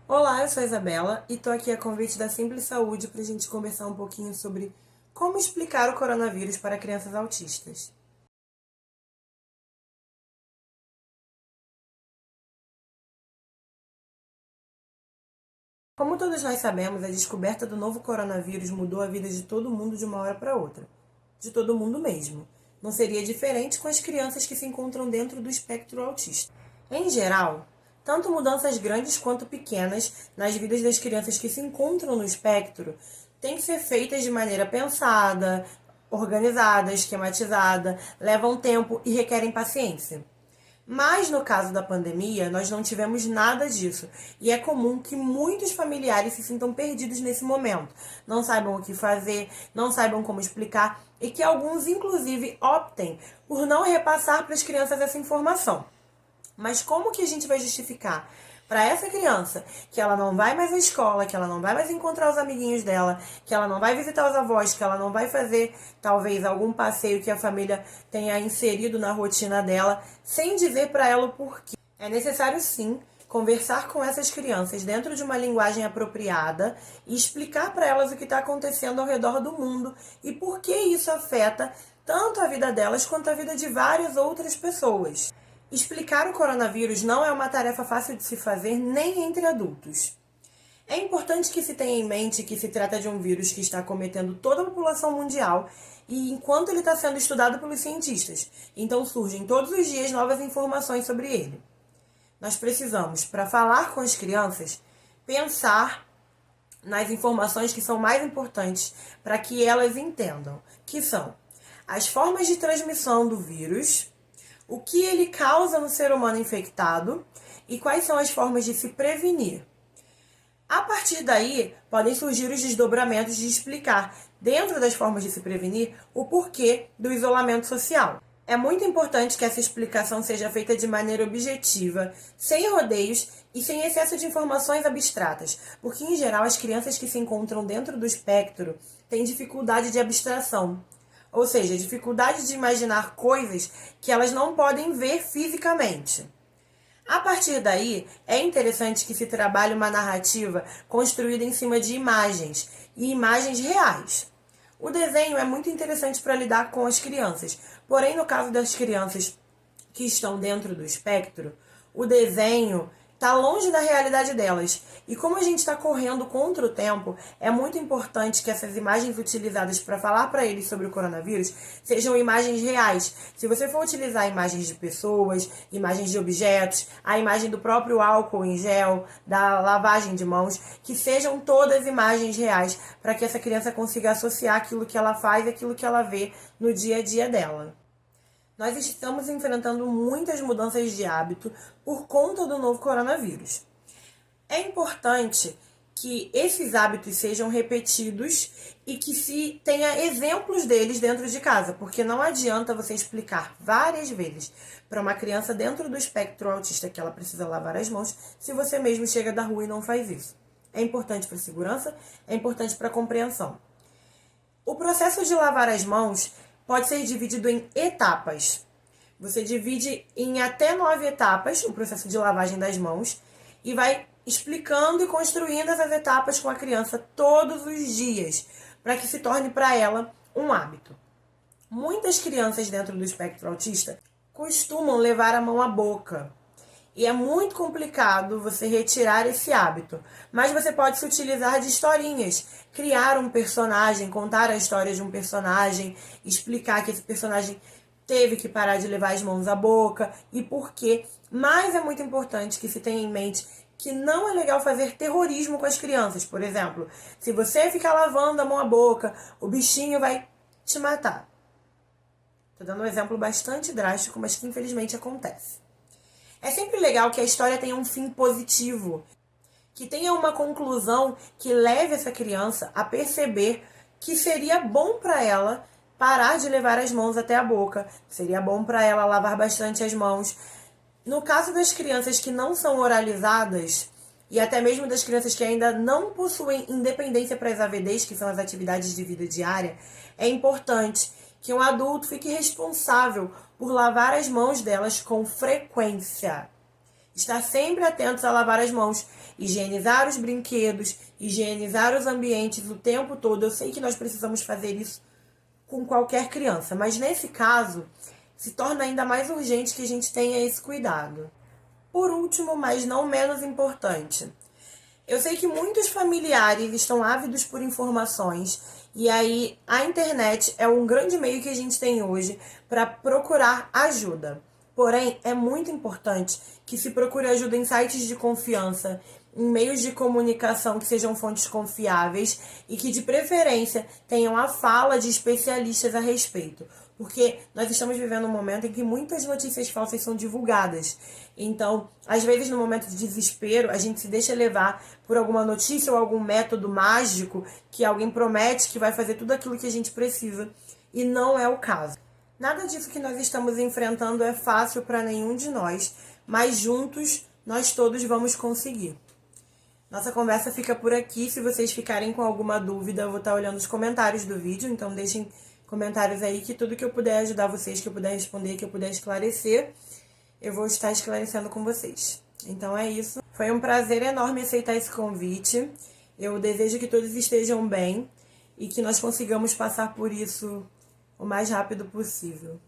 Olá, eu sou a Isabela e estou aqui a convite da Simples Saúde para a gente conversar um pouquinho sobre como explicar o coronavírus para crianças autistas. Como todos nós sabemos, a descoberta do novo coronavírus mudou a vida de todo mundo de uma hora para outra. De todo mundo mesmo. Não seria diferente com as crianças que se encontram dentro do espectro autista. Em geral, tanto mudanças grandes quanto pequenas nas vidas das crianças que se encontram no espectro têm que ser feitas de maneira pensada, organizada, esquematizada, levam tempo e requerem paciência. Mas no caso da pandemia, nós não tivemos nada disso. E é comum que muitos familiares se sintam perdidos nesse momento. Não saibam o que fazer, não saibam como explicar e que alguns, inclusive, optem por não repassar para as crianças essa informação. Mas como que a gente vai justificar para essa criança que ela não vai mais à escola, que ela não vai mais encontrar os amiguinhos dela, que ela não vai visitar os avós, que ela não vai fazer talvez algum passeio que a família tenha inserido na rotina dela, sem dizer para ela o porquê? É necessário sim conversar com essas crianças dentro de uma linguagem apropriada e explicar para elas o que está acontecendo ao redor do mundo e por que isso afeta tanto a vida delas quanto a vida de várias outras pessoas. Explicar o coronavírus não é uma tarefa fácil de se fazer nem entre adultos. É importante que se tenha em mente que se trata de um vírus que está acometendo toda a população mundial e enquanto ele está sendo estudado pelos cientistas, então surgem todos os dias novas informações sobre ele. Nós precisamos, para falar com as crianças, pensar nas informações que são mais importantes para que elas entendam, que são as formas de transmissão do vírus, o que ele causa no ser humano infectado e quais são as formas de se prevenir. A partir daí, podem surgir os desdobramentos de explicar, dentro das formas de se prevenir, o porquê do isolamento social. É muito importante que essa explicação seja feita de maneira objetiva, sem rodeios e sem excesso de informações abstratas, porque, em geral, as crianças que se encontram dentro do espectro têm dificuldade de abstração. Ou seja, dificuldade de imaginar coisas que elas não podem ver fisicamente. A partir daí, é interessante que se trabalhe uma narrativa construída em cima de imagens, e imagens reais. O desenho é muito interessante para lidar com as crianças, porém, no caso das crianças que estão dentro do espectro, o desenho está longe da realidade delas. E como a gente está correndo contra o tempo, é muito importante que essas imagens utilizadas para falar para eles sobre o coronavírus sejam imagens reais. Se você for utilizar imagens de pessoas, imagens de objetos, a imagem do próprio álcool em gel, da lavagem de mãos, que sejam todas imagens reais, para que essa criança consiga associar aquilo que ela faz e aquilo que ela vê no dia a dia dela. Nós estamos enfrentando muitas mudanças de hábito por conta do novo coronavírus. É importante que esses hábitos sejam repetidos e que se tenha exemplos deles dentro de casa, porque não adianta você explicar várias vezes para uma criança dentro do espectro autista que ela precisa lavar as mãos se você mesmo chega da rua e não faz isso. É importante para a segurança, é importante para a compreensão. O processo de lavar as mãos pode ser dividido em etapas. Você divide em até 9 etapas o processo de lavagem das mãos e vai explicando e construindo essas etapas com a criança todos os dias, para que se torne para ela um hábito. Muitas crianças dentro do espectro autista costumam levar a mão à boca. E é muito complicado você retirar esse hábito. Mas você pode se utilizar de historinhas. Criar um personagem, contar a história de um personagem, explicar que esse personagem teve que parar de levar as mãos à boca e por quê. Mas é muito importante que se tenha em mente que não é legal fazer terrorismo com as crianças. Por exemplo, se você ficar lavando a mão à boca, o bichinho vai te matar. Estou dando um exemplo bastante drástico, mas que infelizmente acontece. É sempre legal que a história tenha um fim positivo, que tenha uma conclusão que leve essa criança a perceber que seria bom para ela parar de levar as mãos até a boca, seria bom para ela lavar bastante as mãos. No caso das crianças que não são oralizadas, e até mesmo das crianças que ainda não possuem independência para as AVDs, que são as atividades de vida diária, é importante que um adulto fique responsável por lavar as mãos delas com frequência. Estar sempre atentos a lavar as mãos, higienizar os brinquedos, higienizar os ambientes o tempo todo. Eu sei que nós precisamos fazer isso com qualquer criança, mas nesse caso se torna ainda mais urgente que a gente tenha esse cuidado. Por último, mas não menos importante, eu sei que muitos familiares estão ávidos por informações e aí a internet é um grande meio que a gente tem hoje para procurar ajuda. Porém, é muito importante que se procure ajuda em sites de confiança, em meios de comunicação que sejam fontes confiáveis e que, de preferência, tenham a fala de especialistas a respeito. Porque nós estamos vivendo um momento em que muitas notícias falsas são divulgadas. Então, às vezes, no momento de desespero, a gente se deixa levar por alguma notícia ou algum método mágico que alguém promete que vai fazer tudo aquilo que a gente precisa. E não é o caso. Nada disso que nós estamos enfrentando é fácil para nenhum de nós, mas juntos nós todos vamos conseguir. Nossa conversa fica por aqui. Se vocês ficarem com alguma dúvida, eu vou estar olhando os comentários do vídeo, então deixem comentários aí que tudo que eu puder ajudar vocês, que eu puder responder, que eu puder esclarecer, eu vou estar esclarecendo com vocês. Então é isso. Foi um prazer enorme aceitar esse convite. Eu desejo que todos estejam bem e que nós consigamos passar por isso o mais rápido possível.